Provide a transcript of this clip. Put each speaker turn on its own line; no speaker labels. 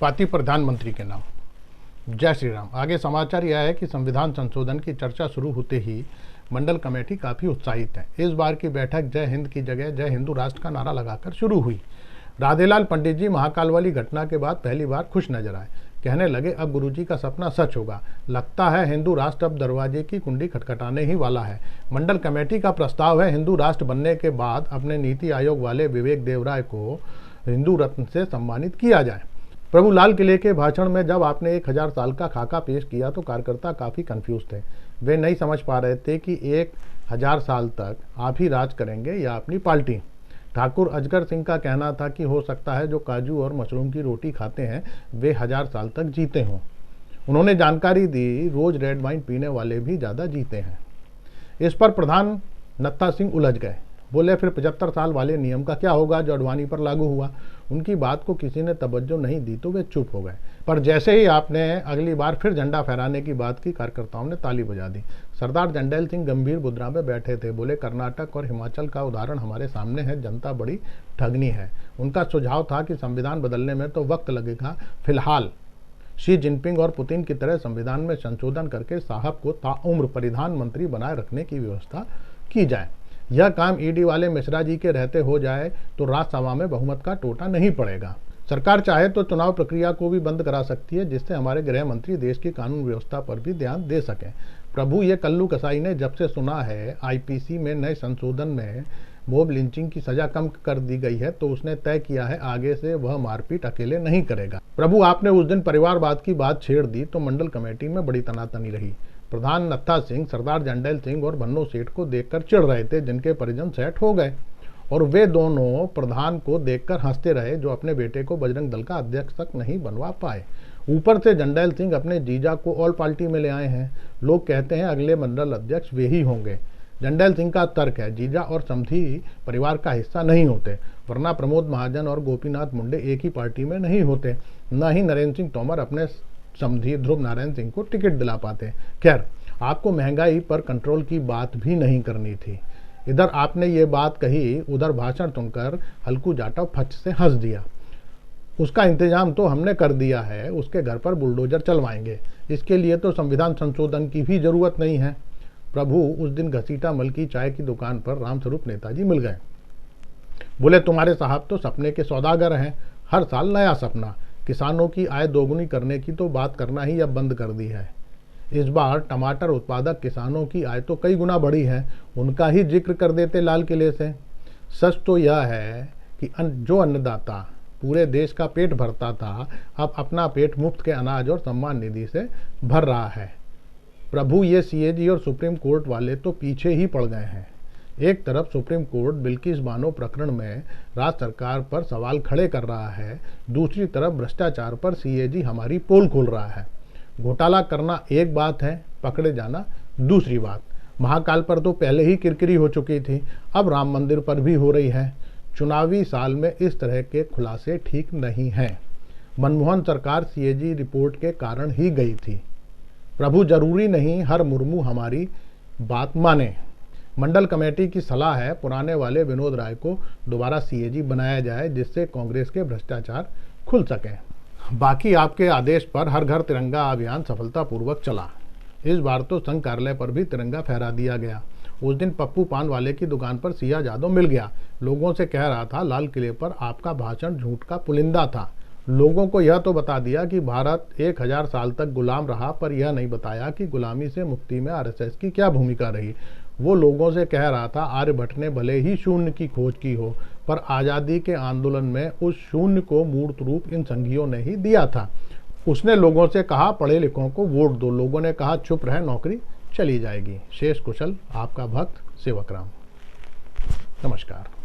पक्षपाती प्रधानमंत्री के नाम। जय श्री राम। आगे समाचार यह है कि संविधान संशोधन की चर्चा शुरू होते ही मंडल कमेटी काफ़ी उत्साहित है। इस बार की बैठक जय हिंद की जगह जय हिंदू राष्ट्र का नारा लगाकर शुरू हुई। राधेलाल पंडित जी महाकाल वाली घटना के बाद पहली बार खुश नजर आए। कहने लगे, अब गुरुजी का सपना सच होगा। लगता है हिंदू राष्ट्र अब दरवाजे की कुंडी खटखटाने ही वाला है। मंडल कमेटी का प्रस्ताव है हिंदू राष्ट्र बनने के बाद अपने नीति आयोग वाले विवेक देवराय को हिंदू रत्न से सम्मानित किया जाए। प्रभु लाल किले के भाषण में जब आपने 1000 साल का खाका पेश किया तो कार्यकर्ता काफ़ी कंफ्यूज थे। वे नहीं समझ पा रहे थे कि 1000 साल तक आप ही राज करेंगे या अपनी पार्टी। ठाकुर अजगर सिंह का कहना था कि हो सकता है जो काजू और मशरूम की रोटी खाते हैं वे 1000 साल तक जीते हों। उन्होंने जानकारी दी रोज रेड वाइन पीने वाले भी ज़्यादा जीते हैं। इस पर प्रधान नत्था सिंह उलझ गए। बोले, फिर 75 साल वाले नियम का क्या होगा जो अडवाणी पर लागू हुआ। उनकी बात को किसी ने तवज्जो नहीं दी तो वे चुप हो गए। पर जैसे ही आपने अगली बार फिर झंडा फहराने की बात की, कार्यकर्ताओं ने ताली बजा दी। सरदार जंडैल सिंह गंभीर मुद्रा में बैठे थे। बोले, कर्नाटक और हिमाचल का उदाहरण हमारे सामने है। जनता बड़ी ठगनी है। उनका सुझाव था कि संविधान बदलने में तो वक्त लगेगा, फिलहाल शी जिनपिंग और पुतिन की तरह संविधान में संशोधन करके साहब को ताउम्र प्रधानमंत्री बनाए रखने की व्यवस्था की जाए। यह काम ईडी वाले मिश्रा जी के रहते हो जाए तो राज्यसभा में बहुमत का टोटा नहीं पड़ेगा। सरकार चाहे तो चुनाव प्रक्रिया को भी बंद करा सकती है, जिससे हमारे गृह मंत्री देश की कानून व्यवस्था पर भी ध्यान दे सकें। प्रभु, ये कल्लू कसाई ने जब से सुना है आईपीसी में नए संशोधन में मोब लिंचिंग की सजा कम कर दी गई है तो उसने तय किया है आगे से वह मारपीट अकेले नहीं करेगा। प्रभु, आपने उस दिन परिवारवाद की बात छेड़ दी तो मंडल कमेटी में बड़ी तनातनी रही। प्रधान नत्था सिंह सरदार जंडैल सिंह और भन्नो सेठ को देखकर चिढ़ रहे थे, जिनके परिजन सेठ हो गए, और वे दोनों प्रधान को देखकर हंसते रहे जो अपने बेटे को बजरंग दल का अध्यक्ष तक नहीं बनवा पाए। ऊपर से जंडैल सिंह अपने जीजा को ऑल पार्टी में ले आए हैं। लोग कहते हैं अगले मंडल अध्यक्ष वे ही होंगे। जंडैल सिंह का तर्क है जीजा और समधी परिवार का हिस्सा नहीं होते, वरना प्रमोद महाजन और गोपीनाथ मुंडे एक ही पार्टी में नहीं होते। न ही नरेंद्र सिंह तोमर अपने समधी ध्रुव नारायण सिंह को टिकट दिला पाते। खैर, आपको महंगाई पर कंट्रोल की बात भी नहीं करनी थी। इधर आपने ये बात कही, उधर भाषण सुनकर हल्कू जाटव फच से हंस दिया। उसका इंतजाम तो हमने कर दिया है, उसके घर पर बुलडोजर चलवाएंगे। इसके लिए तो संविधान संशोधन की भी जरूरत नहीं है। प्रभु, उस दिन घसीटा मल की चाय की दुकान पर रामस्वरूप नेताजी मिल गए। बोले, तुम्हारे साहब तो सपने के सौदागर हैं। हर साल नया सपना। किसानों की आय दोगुनी करने की तो बात करना ही अब बंद कर दी है। इस बार टमाटर उत्पादक किसानों की आय तो कई गुना बढ़ी है। उनका ही जिक्र कर देते लाल किले से। सच तो यह है कि जो अन्नदाता पूरे देश का पेट भरता था अब अपना पेट मुफ्त के अनाज और सम्मान निधि से भर रहा है। प्रभु, ये सीएजी और सुप्रीम कोर्ट वाले तो पीछे ही पड़ गए हैं। एक तरफ सुप्रीम कोर्ट बिल्किस बानो प्रकरण में राज्य सरकार पर सवाल खड़े कर रहा है, दूसरी तरफ भ्रष्टाचार पर सीएजी हमारी पोल खोल रहा है। घोटाला करना एक बात है, पकड़े जाना दूसरी बात। महाकाल पर तो पहले ही किरकिरी हो चुकी थी, अब राम मंदिर पर भी हो रही है। चुनावी साल में इस तरह के खुलासे ठीक नहीं हैं। मनमोहन सरकार सीएजी रिपोर्ट के कारण ही गई थी। प्रभु, जरूरी नहीं हर मुर्मू हमारी बात माने। मंडल कमेटी की सलाह है पुराने वाले विनोद राय को दोबारा सीएजी बनाया जाए, जिससे कांग्रेस के भ्रष्टाचार खुल सके। बाकी आपके आदेश पर हर घर तिरंगा अभियान सफलतापूर्वक चला। इस बार तो संघ कार्यालय पर भी तिरंगा फहरा दिया गया। उस दिन पप्पू पान वाले की दुकान पर सिया जादव मिल गया। लोगों से कह रहा था लाल किले पर आपका भाषण झूठ का पुलिंदा था। लोगों को यह तो बता दिया कि भारत 1000 साल तक गुलाम रहा, पर यह नहीं बताया कि गुलामी से मुक्ति में आरएसएस की क्या भूमिका रही। वो लोगों से कह रहा था आर्यभट्ट ने भले ही शून्य की खोज की हो, पर आज़ादी के आंदोलन में उस शून्य को मूर्त रूप इन संघियों ने ही दिया था। उसने लोगों से कहा पढ़े लिखों को वोट दो। लोगों ने कहा चुप रहे, नौकरी चली जाएगी। शेष कुशल आपका भक्त सेवक राम। नमस्कार।